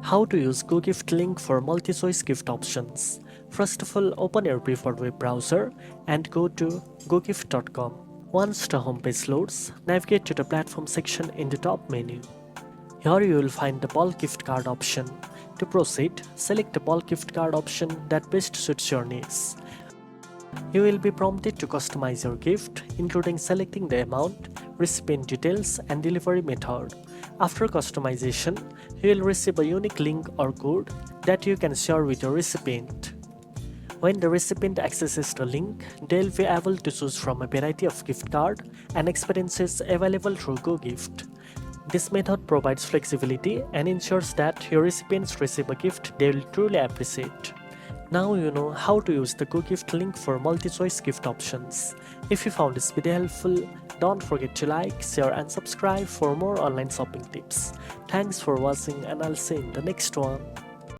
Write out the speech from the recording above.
How to use GoGift Link for multi-choice gift options. First of all, open your preferred web browser and go to gogift.com. Once the homepage loads, navigate to the platform section in the top menu. Here you will find the bulk gift card option. To proceed, select the bulk gift card option that best suits your needs. You will be prompted to customize your gift, including selecting the amount, recipient details, and delivery method. After customization, you will receive a unique link or code that you can share with your recipient. When the recipient accesses the link, they will be able to choose from a variety of gift cards and experiences available through GoGift. This method provides flexibility and ensures that your recipients receive a gift they will truly appreciate. Now you know how to use the GoGift Link for multi-choice gift options. If you found this video helpful, don't forget to like, share and subscribe for more online shopping tips. Thanks for watching and I'll see you in the next one.